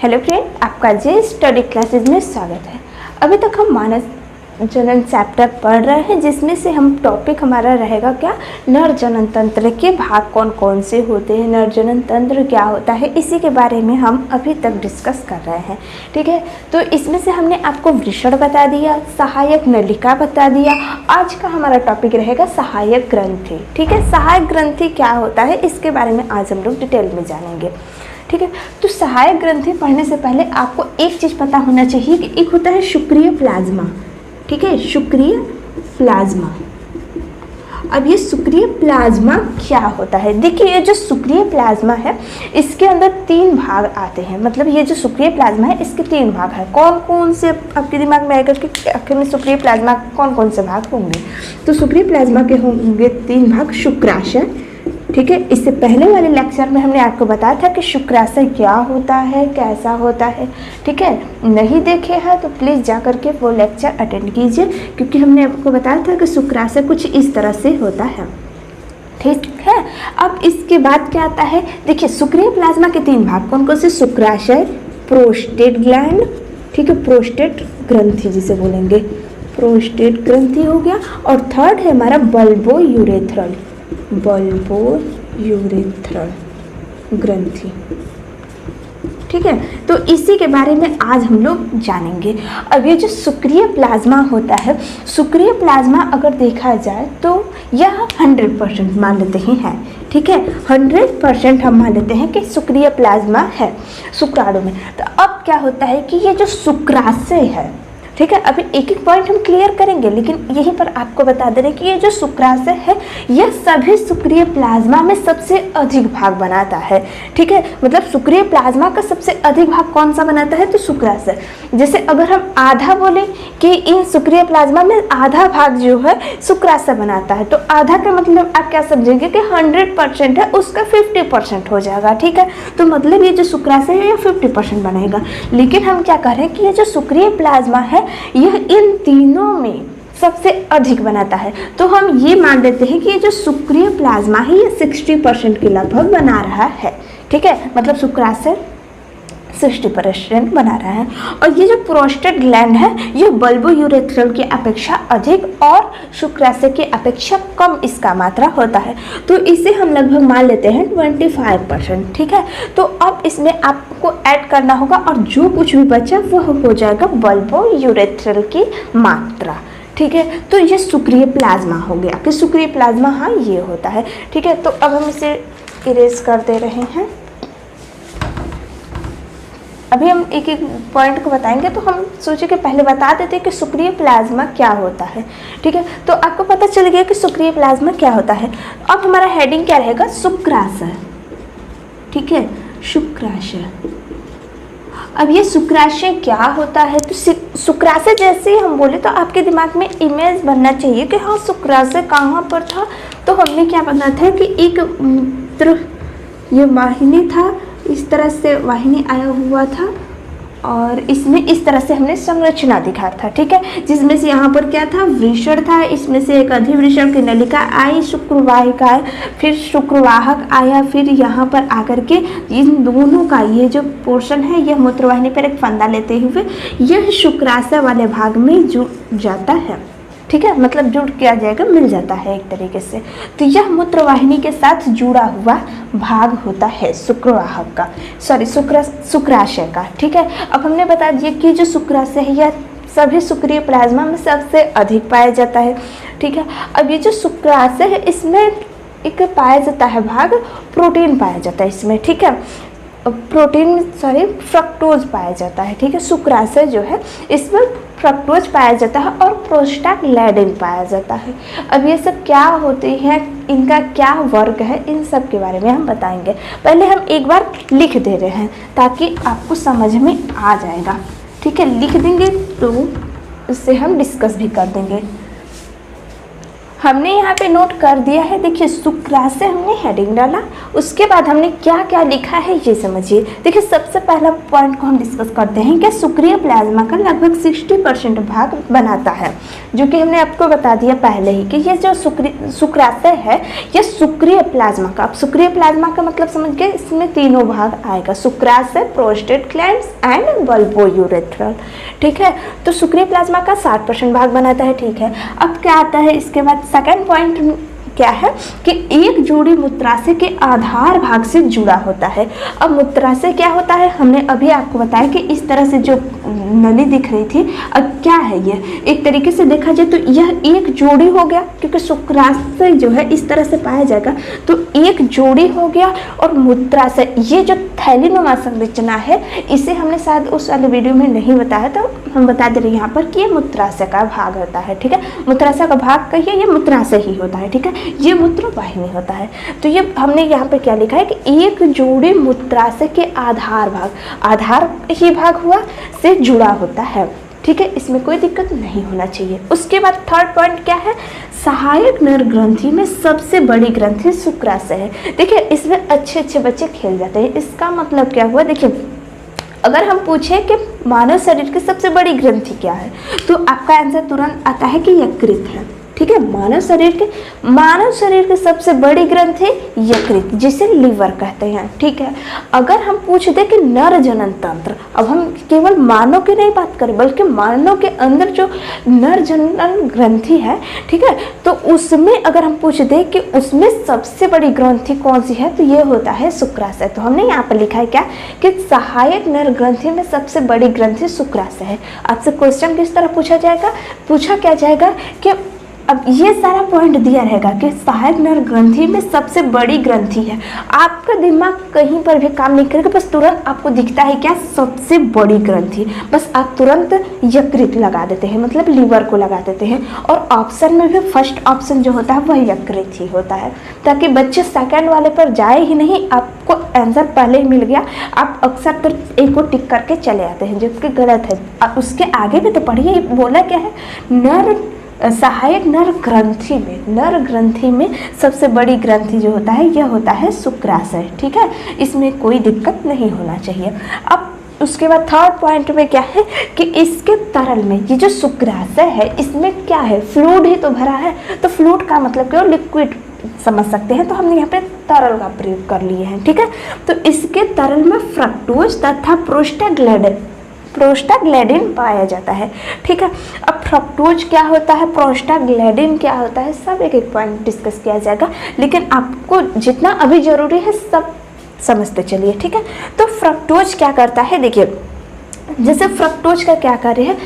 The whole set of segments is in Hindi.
हेलो फ्रेंड, आपका जे स्टडी क्लासेस में स्वागत है। अभी तक हम मानस जनन चैप्टर पढ़ रहे हैं, जिसमें से हम टॉपिक हमारा रहेगा क्या, नर जनन तंत्र के भाग कौन कौन से होते हैं, नर जनन तंत्र क्या होता है, इसी के बारे में हम अभी तक डिस्कस कर रहे हैं। ठीक है, तो इसमें से हमने आपको वृषण बता दिया, सहायक नलिका बता दिया। आज का हमारा टॉपिक रहेगा सहायक ग्रंथि। ठीक है, सहायक ग्रंथि क्या होता है, इसके बारे में आज हम लोग डिटेल में जानेंगे। ठीक है, तो सहायक ग्रंथि पढ़ने से पहले आपको एक चीज़ पता होना चाहिए कि एक होता है शुक्रिय प्लाज्मा। ठीक है, शुक्रिय प्लाज्मा। अब ये शुक्रिय प्लाज्मा क्या होता है, देखिए ये जो शुक्रिय प्लाज्मा है इसके अंदर 3 भाग आते हैं। मतलब ये जो शुक्रिय प्लाज्मा है इसके 3 भाग है। कौन कौन से आपके दिमाग में आएगा कि आखिर में शुक्रिय प्लाज्मा कौन कौन से भाग होंगे, तो शुक्रिय प्लाज्मा के होंगे 3 भाग। शुक्राशय, ठीक है, इससे पहले वाले लेक्चर में हमने आपको बताया था कि शुक्राशय क्या होता है, कैसा होता है। ठीक है, नहीं देखे हैं तो प्लीज़ जा करके वो लेक्चर अटेंड कीजिए, क्योंकि हमने आपको बताया था कि शुक्राशय कुछ इस तरह से होता है। ठीक है, अब इसके बाद क्या आता है, देखिए शुक्रिय प्लाज्मा के 3 भाग कौन कौन से, शुक्राशय, प्रोस्टेट ग्लैंड, ठीक है, प्रोस्टेट ग्रंथि जिसे बोलेंगे, प्रोस्टेट ग्रंथि हो गया, और थर्ड है हमारा बल्बो यूरेथ्रल, बल्बो यूरेथ्रल ग्रंथि। ठीक है, तो इसी के बारे में आज हम लोग जानेंगे। अब ये जो शुक्रिय प्लाज्मा होता है, शुक्रिय प्लाज्मा अगर देखा जाए तो यह 100% मान लेते ही हैं। ठीक है, 100% हम मान लेते हैं कि शुक्रिय प्लाज्मा है शुक्राणु में। तो अब क्या होता है कि ये जो शुक्राशय है, ठीक है, अभी एक एक पॉइंट हम क्लियर करेंगे, लेकिन यहीं पर आपको बता दे रहे हैं कि ये जो शुक्राशय है यह सभी शुक्रिय प्लाज्मा में सबसे अधिक भाग बनाता है। ठीक है, मतलब शुक्रिय प्लाज्मा का सबसे अधिक भाग कौन सा बनाता है, तो शुक्राशय। जैसे अगर हम आधा बोले कि इन शुक्रिय प्लाज्मा में आधा भाग जो है शुक्राशय बनाता है, तो आधा का मतलब आप क्या समझेंगे कि 100% है, उसका 50% हो जाएगा। ठीक है, तो मतलब ये जो शुक्राशय है ये 50% बनाएगा। लेकिन हम क्या कह रहे हैं कि ये जो शुक्रिय प्लाज्मा है यह इन तीनों में सबसे अधिक बनाता है। तो हम ये मान लेते हैं कि ये जो शुक्रिय प्लाज्मा है ये 60% के लगभग बना रहा है। ठीक है, मतलब शुक्राशय 60% बना रहा है। और ये जो प्रोस्टेट ग्लैंड है ये बल्बो यूरेथ्रल की अपेक्षा अधिक और शुक्राशय की अपेक्षा कम इसका मात्रा होता है। तो इसे हम लगभग मान लेते हैं 25%। ठीक है, तो अब इसमें आपको ऐड करना होगा और जो कुछ भी बचा वह हो जाएगा बल्बो यूरेथ्रल की मात्रा। ठीक है, तो ये शुक्रिय प्लाज्मा हो गया कि शुक्रिय प्लाज्मा हाँ ये होता है। ठीक है, तो अब हम इसे इरेज कर दे रहे हैं। अभी हम एक एक पॉइंट को बताएंगे, तो हम सोचे कि पहले बता देते हैं कि शुक्रिय प्लाज्मा क्या होता है। ठीक है, तो आपको पता चल गया कि शुक्रिय प्लाज्मा क्या होता है। अब हमारा हेडिंग क्या रहेगा, शुक्राशय। ठीक है, शुक्राशय। अब ये शुक्राशय क्या होता है, तो शुक्राशय जैसे हम बोले तो आपके दिमाग में इमेज बनना चाहिए कि हाँ शुक्राशय कहाँ पर था। तो हमने क्या बनाया था कि एक ये वाहिनी था, इस तरह से वाहिनी आया हुआ था और इसमें इस तरह से हमने संरचना दिखाया था। ठीक है, जिसमें से यहाँ पर क्या था, वृषण था, इसमें से एक अधिवृषण की नलिका आई, शुक्रवाहिका आया, फिर शुक्रवाहक आया, फिर यहाँ पर आकर के इन दोनों का ये जो पोर्शन है यह मूत्रवाहिनी पर एक फंदा लेते हुए यह शुक्राशय वाले भाग में जुड़ जाता है। ठीक है, मतलब जुड़ किया जाएगा, मिल जाता है एक तरीके से। तो यह मूत्रवाहिनी के साथ जुड़ा हुआ भाग होता है शुक्रवाहक का, सॉरी शुक्राशय का। ठीक है, अब हमने बता दिया कि जो शुक्राशय है यह सभी शुक्रिय प्लाज्मा में सबसे अधिक पाया जाता है। ठीक है, अब ये जो शुक्राशय है इसमें एक पाया जाता है भाग प्रोटीन पाया जाता है इसमें। ठीक है, फ्रक्टोज पाया जाता है। ठीक है, शुक्राशय जो है इसमें फ्रक्टोज पाया जाता है और प्रोस्टाग्लैंडिन पाया जाता है। अब ये सब क्या होते हैं, इनका क्या वर्क है, इन सब के बारे में हम बताएंगे। पहले हम एक बार लिख दे रहे हैं ताकि आपको समझ में आ जाएगा। ठीक है, लिख देंगे तो उससे हम डिस्कस भी कर देंगे। हमने यहाँ पे नोट कर दिया है। देखिए शुक्राशय हमने हेडिंग डाला, उसके बाद हमने क्या क्या लिखा है ये समझिए। देखिए सबसे पहला पॉइंट को हम डिस्कस करते हैं कि शुक्रिय प्लाज्मा का लगभग 60% भाग बनाता है, जो कि हमने आपको बता दिया पहले ही कि ये जो शुक्राशय है ये शुक्रिय प्लाज्मा का, अब शुक्रिय प्लाज्मा का मतलब समझ गए, इसमें तीनों भाग आएगा, शुक्राशय, प्रोस्टेट ग्लैंड्स एंड बल्बोयूरेथ्रल। ठीक है, तो शुक्रिय प्लाज्मा का 60% भाग बनाता है। ठीक है, अब क्या आता है इसके बाद सेकंड पॉइंट क्या है कि एक जोड़ी मूत्राशय के आधार भाग से जुड़ा होता है। अब मूत्राशय क्या होता है, हमने अभी आपको बताया कि इस तरह से जो नली दिख रही थी, अब क्या है ये, एक तरीके से देखा जाए तो यह एक जोड़ी हो गया, क्योंकि शुक्राशय जो है इस तरह से पाया जाएगा, तो एक जोड़ी हो गया। और मूत्राशय ये जो थैलीनुमा संरचना है, इसे हमने शायद उस वाले वीडियो में नहीं बताया, तो हम बता दे रहे हैं यहाँ पर कि ये मूत्राशय का भाग होता है। ठीक है, मूत्राशय का भाग कहिए, ये मूत्राशय ही होता है। ठीक है, ये मूत्रवाहिनी होता है। तो ये हमने यहाँ पर क्या लिखा है कि एक जोड़ी मूत्राशय के आधार भाग, आधार ही भाग हुआ से जुड़ा होता है। ठीक है, इसमें कोई दिक्कत नहीं होना चाहिए। उसके बाद थर्ड पॉइंट क्या है, सहायक नर ग्रंथि में सबसे बड़ी ग्रंथि शुक्राशय है। देखिए इसमें अच्छे अच्छे बच्चे खेल जाते हैं। इसका मतलब क्या हुआ, देखिए अगर हम पूछे कि मानव शरीर की सबसे बड़ी ग्रंथि क्या है, तो आपका आंसर तुरंत आता है कि यकृत है। ठीक है, मानव शरीर की सबसे बड़ी ग्रंथि यकृत, जिसे लीवर कहते हैं। ठीक है, अगर हम पूछ दे कि नर जनन तंत्र, अब हम केवल मानव की नहीं बात करें बल्कि मानव के अंदर जो नर जनन ग्रंथि है, ठीक है, तो उसमें अगर हम पूछ दे कि उसमें सबसे बड़ी ग्रंथि कौन सी है, तो ये होता है शुक्राशय। तो हमने यहाँ पर लिखा है क्या कि सहायक नर ग्रंथि में सबसे बड़ी ग्रंथि शुक्राशय है। आपसे क्वेश्चन किस तरह पूछा जाएगा, पूछा क्या जाएगा कि अब ये सारा पॉइंट दिया रहेगा कि सहायक नर ग्रंथि में सबसे बड़ी ग्रंथि है। आपका दिमाग कहीं पर भी काम नहीं करेगा, बस तुरंत आपको दिखता है क्या, सबसे बड़ी ग्रंथि, बस आप तुरंत यकृत लगा देते हैं, मतलब लीवर को लगा देते हैं। और ऑप्शन में भी फर्स्ट ऑप्शन जो होता है वह यकृत ही होता है, ताकि बच्चे सेकंड वाले पर जाए ही नहीं, आपको आंसर पहले ही मिल गया, आप अक्सर तो एक को टिक करके चले आते हैं, जो कि गलत है। अब उसके आगे भी तो पढ़िए, बोला क्या है, सहायक नर ग्रंथि में सबसे बड़ी ग्रंथि जो होता है यह होता है शुक्राशय। ठीक है, इसमें कोई दिक्कत नहीं होना चाहिए। अब उसके बाद थर्ड पॉइंट में क्या है कि इसके तरल में ये जो शुक्राशय है इसमें क्या है, फ्लूइड ही तो भरा है, तो फ्लूइड का मतलब क्या, लिक्विड समझ सकते हैं, तो हमने यहाँ पे तरल का प्रयोग कर लिए हैं। ठीक है, तो इसके तरल में फ्रक्टोज तथा प्रोस्टाग्लैंडिन पाया जाता है। ठीक है, अब फ्रक्टोज क्या होता है, प्रोस्टाग्लैंडिन क्या होता है, सब एक एक पॉइंट डिस्कस किया जाएगा, लेकिन आपको जितना अभी जरूरी है सब समझते चलिए। ठीक है, तो फ्रक्टोज क्या करता है, देखिए जैसे फ्रक्टोज का क्या कार्य है,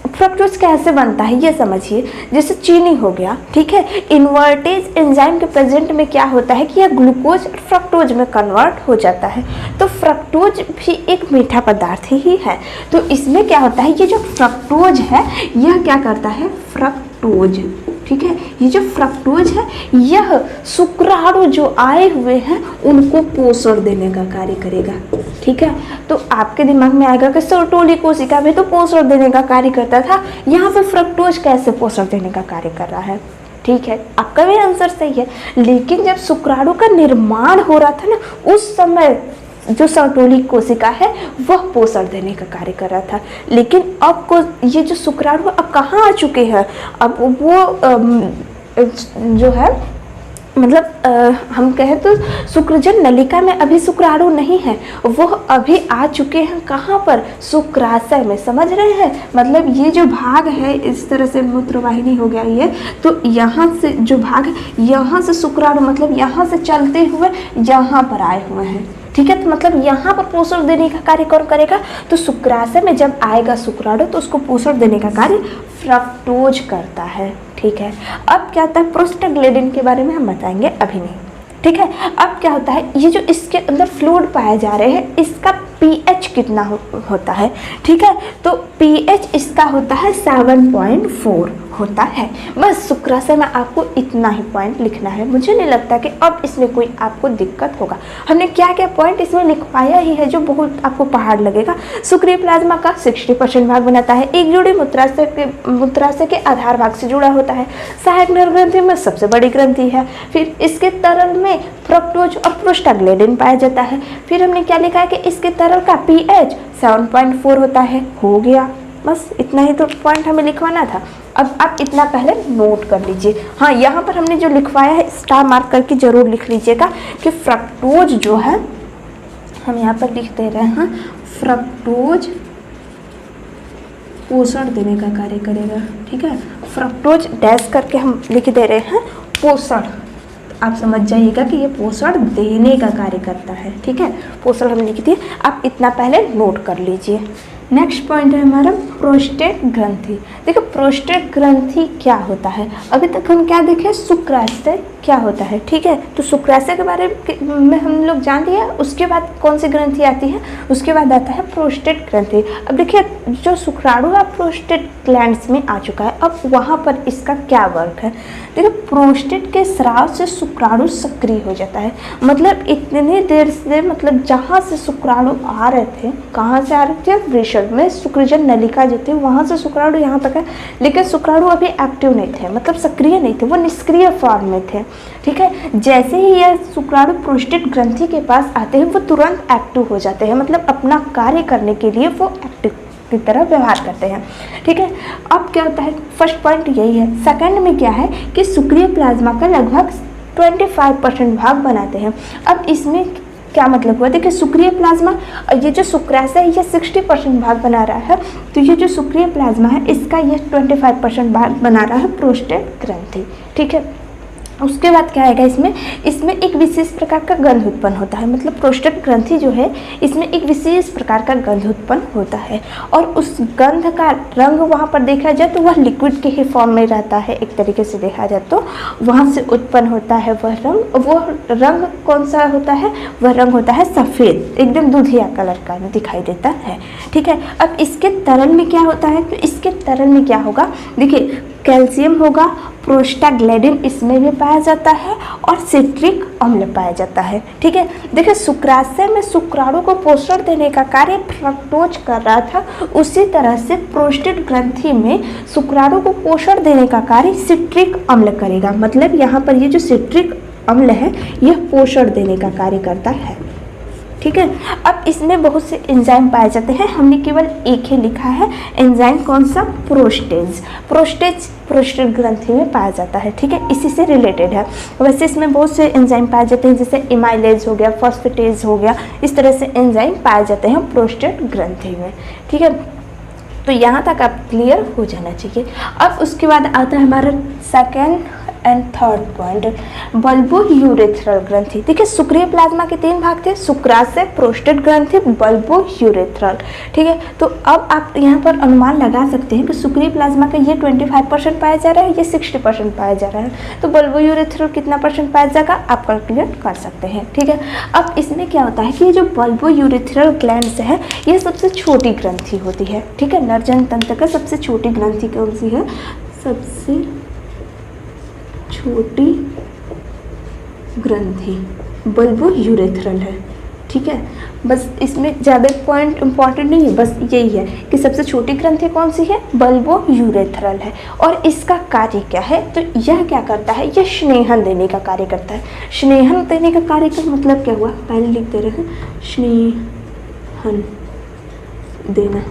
फ्रक्टोज कैसे बनता है ये समझिए। जैसे चीनी हो गया, ठीक है, इन्वर्टेज एंजाइम के प्रेजेंट में क्या होता है कि यह ग्लूकोज और फ्रक्टोज में कन्वर्ट हो जाता है। तो फ्रक्टोज भी एक मीठा पदार्थ ही है। तो इसमें क्या होता है, ये जो फ्रक्टोज है यह क्या करता है, फ्रक्टोज, ठीक है, ये जो फ्रक्टोज है यह शुक्राणु जो आए हुए हैं उनको पोषण देने का कार्य करेगा। ठीक है, तो आपके दिमाग में आएगा कि सर्टोली कोशिका भी तो पोषण देने का कार्य करता था, यहाँ पे फ्रक्टोज कैसे पोषण देने का कार्य कर रहा है। ठीक है, आपका भी आंसर सही है, लेकिन जब शुक्राणु का निर्माण हो रहा था ना, उस समय जो सर्टोली कोशिका है वह पोषण देने का कार्य कर रहा था। लेकिन अब को ये जो शुक्राणु अब कहाँ आ चुके हैं, अब वो जो है मतलब हम कहें तो शुक्रजन नलिका में अभी शुक्राणु नहीं है, वह अभी आ चुके हैं कहाँ पर, शुक्राशय में। समझ रहे हैं, मतलब ये जो भाग है इस तरह से मूत्रवाहिनी हो गया ये, तो यहाँ से जो भाग है यहाँ से शुक्राणु मतलब यहाँ से चलते हुए यहाँ पर आए हुए हैं। ठीक है, तो मतलब यहाँ पर पोषण देने का कार्य कौन करेगा, तो शुक्राशय में जब आएगा शुक्राणु तो उसको पोषण देने का कार्य फ्रक्टोज करता है। ठीक है, अब क्या होता है, प्रोस्टाग्लैंडिन के बारे में हम बताएंगे, अभी नहीं। ठीक। ठीक है। अब क्या होता है, ये जो इसके अंदर फ्लूइड पाए जा रहे हैं इसका pH कितना होता है, ठीक है। तो pH इसका होता है 7.4 होता है। बस शुक्राशय में आपको इतना ही पॉइंट लिखना है। मुझे नहीं लगता कि अब इसमें कोई आपको दिक्कत होगा। हमने क्या क्या पॉइंट इसमें लिखवाया ही है जो बहुत आपको पहाड़ लगेगा। शुक्रीय प्लाज्मा का 60% भाग बनाता है। एक जोड़ी मूत्राशय के आधार भाग से जुड़ा होता है। सहायक नर ग्रंथि में सबसे बड़ी ग्रंथि है। फिर इसके तरल में फ्रक्टोज और प्रोस्टाग्लैंडिन पाया जाता है। फिर हमने क्या लिखा है कि इसके तरल का pH 7.4 होता है। हो गया, बस इतना ही तो पॉइंट हमें लिखवाना था। अब आप इतना पहले नोट कर लीजिए। हाँ, यहाँ पर हमने जो लिखवाया है स्टार मार्क करके जरूर लिख लीजिएगा कि फ्रक्टोज जो है, हम यहाँ पर लिख दे रहे हैं, फ्रक्टोज पोषण देने का कार्य करेगा, ठीक है। फ्रक्टोज डैश करके हम लिख दे रहे हैं पोषण, आप समझ जाइएगा कि ये पोषण देने का कार्य करता है, ठीक है। पोषण हम लिख दिए, आप इतना पहले नोट कर लीजिए। नेक्स्ट पॉइंट है हमारा प्रोस्टेट ग्रंथि। देखो प्रोस्टेट ग्रंथि क्या होता है, अभी तक हम क्या देखे, शुक्राशय क्या होता है, ठीक है। तो शुक्राशय के बारे में हम लोग जान लिया। उसके बाद कौन सी ग्रंथि आती है, उसके बाद आता है प्रोस्टेट ग्रंथि। अब देखिए जो शुक्राणु है प्रोस्टेट ग्लैंड्स में आ चुका है, अब वहाँ पर इसका क्या वर्क है। देखो प्रोस्टेट के स्राव से शुक्राणु सक्रिय हो जाता है। मतलब इतनी देर से, मतलब जहाँ से शुक्राणु आ रहे थे, कहाँ से आ रहे थे, वृषण में शुक्रजन नलिका जो थी वहाँ से शुक्राणु यहाँ तक है, लेकिन शुक्राणु अभी एक्टिव नहीं थे, मतलब सक्रिय नहीं थे, वो निष्क्रिय फॉर्म में थे, ठीक है। जैसे ही यह शुक्राणु प्रोस्टेट ग्रंथि के पास आते हैं वो तुरंत एक्टिव हो जाते हैं, मतलब अपना कार्य करने के लिए वो एक्टिव की तरह व्यवहार करते हैं, ठीक है। अब क्या होता है, फर्स्ट पॉइंट यही है। सेकंड में क्या है कि शुक्रीय प्लाज्मा का लगभग 25% भाग बनाते हैं। अब इसमें क्या मतलब हुआ, देखिए शुक्रीय प्लाज्मा, ये जो शुक्राशय है ये 60% भाग बना रहा है, तो ये जो शुक्रीय प्लाज्मा है इसका ये 25% भाग बना रहा है प्रोस्टेट ग्रंथि, ठीक है। उसके बाद क्या आएगा, इसमें एक विशेष प्रकार का गंध उत्पन्न होता है। मतलब प्रोस्टेट ग्रंथि जो है इसमें एक विशेष प्रकार का गंध उत्पन्न होता है, और उस गंध का रंग वहाँ पर देखा जाए तो वह लिक्विड के ही फॉर्म में रहता है। एक तरीके से देखा जाए तो वहाँ से उत्पन्न होता है वह रंग। वो रंग कौन सा होता है, वह रंग होता है सफ़ेद, एकदम दूधिया कलर का दिखाई देता है, ठीक है। अब इसके तरल में क्या होता है, तो इसके तरल में क्या होगा, देखिए कैल्शियम होगा, प्रोस्टाग्लैंडिन इसमें भी पाया जाता है, और सिट्रिक अम्ल पाया जाता है, ठीक है। देखिए शुक्राशय में शुक्राणु को पोषण देने का कार्य फ्रक्टोज कर रहा था, उसी तरह से प्रोस्टेट ग्रंथि में शुक्राणु को पोषण देने का कार्य सिट्रिक अम्ल करेगा। मतलब यहाँ पर ये जो सिट्रिक अम्ल है यह पोषण देने का कार्य करता है, ठीक है। अब इसमें बहुत से एंजाइम पाए जाते हैं, हमने केवल एक ही लिखा है एंजाइम, कौन सा, प्रोस्टेज। प्रोस्टेट ग्रंथि में पाया जाता है, ठीक है, इसी से रिलेटेड है। वैसे इसमें बहुत से एंजाइम पाए जाते हैं, जैसे इमाइलेज हो गया, फॉस्फेटेज हो गया, इस तरह से एंजाइम पाए जाते हैं प्रोस्टेट ग्रंथि में, ठीक है। तो यहाँ तक आप क्लियर हो जाना चाहिए। अब उसके बाद आता है हमारा second and third point, bulbo urethral ग्रंथि। देखिए शुक्रीय प्लाज्मा के 3 भाग थे, शुक्राशय, प्रोस्टेट ग्रंथि, बल्बो यूरेथ्रल, ठीक है। तो अब आप यहाँ पर अनुमान लगा सकते हैं कि शुक्रीय प्लाज्मा का ये 25% पाया जा रहा है, ये 60% पाया जा रहा है, तो बल्बो यूरेथ्रल कितना परसेंट पाया जाएगा आप कैलकुलेट कर सकते हैं, ठीक है। अब इसमें क्या होता है कि ये जो बल्बो यूरेथ्रल ग्लैंड्स है ये सबसे छोटी ग्रंथि होती है, ठीक है। नरजन तंत्र का सबसे छोटी ग्रंथि कौन सी है, सबसे छोटी ग्रंथि बल्बो यूरेथ्रल है, ठीक है। बस इसमें ज़्यादा पॉइंट इंपॉर्टेंट नहीं है, बस यही है कि सबसे छोटी ग्रंथि कौन सी है, बल्बो यूरेथ्रल है। और इसका कार्य क्या है, तो यह क्या करता है, यह स्नेहन देने का कार्य करता है। स्नेहन देने का कार्य का मतलब क्या हुआ, पहले लिख दे रहे हैं, स्नेहन देना,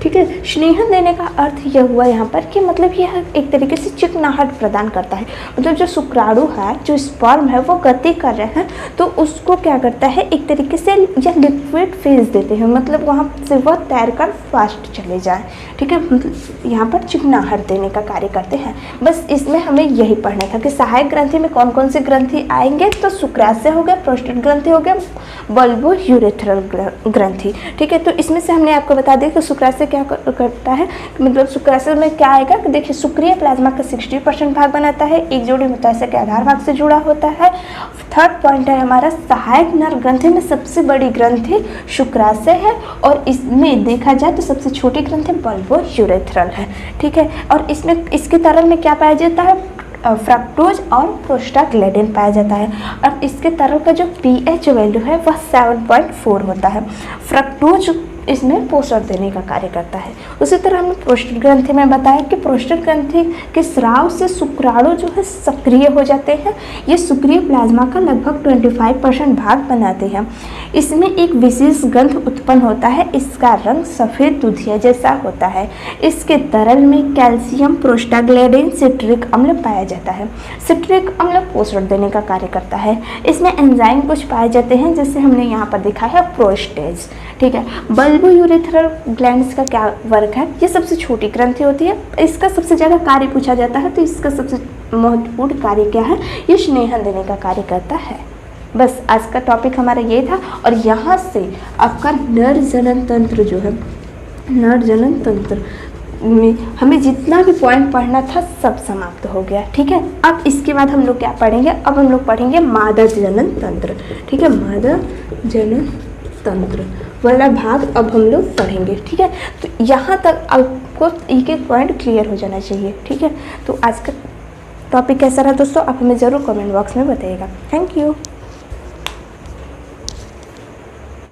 ठीक है। स्नेहन देने का अर्थ यह हुआ यहाँ पर कि मतलब यह एक तरीके से चिकनाहट प्रदान करता है। मतलब जो शुक्राणु है, जो स्पर्म है, वो गति कर रहे हैं तो उसको क्या करता है, एक तरीके से यह लिक्विड फेज देते हैं, मतलब वहाँ से वह तैरकर फास्ट चले जाए, ठीक है। मतलब यहाँ पर चिकनाहट देने का कार्य करते हैं। बस इसमें हमें यही पढ़ना था कि सहायक ग्रंथि में कौन कौन से ग्रंथि आएंगे, तो शुक्राशय हो गया, प्रोस्टेट ग्रंथि हो गया, बल्बो यूरेथ्रल ग्रंथि, ठीक है। तो इसमें से हमने आपको बता दिया कि शुक्राशय क्या करता है, मतलब शुक्राशय में क्या आएगा कि देखिए शुक्रिय प्लाज्मा का 60% भाग बनाता है, एक जोड़ी मूत्राशय के आधार भाग से जुड़ा होता है। थर्ड पॉइंट है हमारा सहायक नर ग्रंथि में सबसे बड़ी ग्रंथि शुक्राशय है, और इसमें देखा जाए तो सबसे छोटी ग्रंथि बल्बोयूरेथ्रल है, ठीक है। और इसमें इसके तरल में क्या पाया जाता है, फ्रक्टोज और प्रोस्टाग्लैंडिन पाया जाता है, और इसके तरल का जो पीएच वैल्यू है वह 7.4 होता है। फ्रक्टोज इसमें पोषण देने का कार्य करता है। उसी तरह हमने प्रोस्टेट ग्रंथि में बताया कि प्रोस्टेट ग्रंथि के स्राव से शुक्राणु जो है सक्रिय हो जाते हैं। ये सक्रिय प्लाज्मा का लगभग 25% भाग बनाते हैं। इसमें एक विशेष गंध उत्पन्न होता है, इसका रंग सफ़ेद दूधिया जैसा होता है। इसके तरल में कैल्शियम, प्रोस्टाग्लैंडिन, सिट्रिक अम्ल पाया जाता है। सिट्रिक अम्ल पोषण देने का कार्य करता है। इसमें एंजाइम कुछ पाए जाते हैं, जैसे हमने यहाँ पर देखा है प्रोस्टेज, ठीक है। बल्बोयूरेथ्रल ग्लैंड्स का क्या वर्क है, ये सबसे छोटी ग्रंथि होती है, इसका सबसे ज़्यादा कार्य पूछा जाता है, तो इसका सबसे महत्वपूर्ण कार्य क्या है, ये स्नेहन देने का कार्य करता है। बस आज का टॉपिक हमारा ये था, और यहाँ से आपका नर जनन तंत्र जो है, नर जनन तंत्र में हमें जितना भी पॉइंट पढ़ना था सब समाप्त हो गया, ठीक है। अब इसके बाद हम लोग क्या पढ़ेंगे, अब हम लोग पढ़ेंगे मादा जनन तंत्र, ठीक है। मादा जनन तंत्र वाला भाग अब हम लोग पढ़ेंगे, ठीक है। तो यहाँ तक आपको एक एक पॉइंट क्लियर हो जाना चाहिए, ठीक है। तो आज का टॉपिक कैसा रहा दोस्तों, आप हमें ज़रूर कमेंट बॉक्स में बताइएगा। Thank you.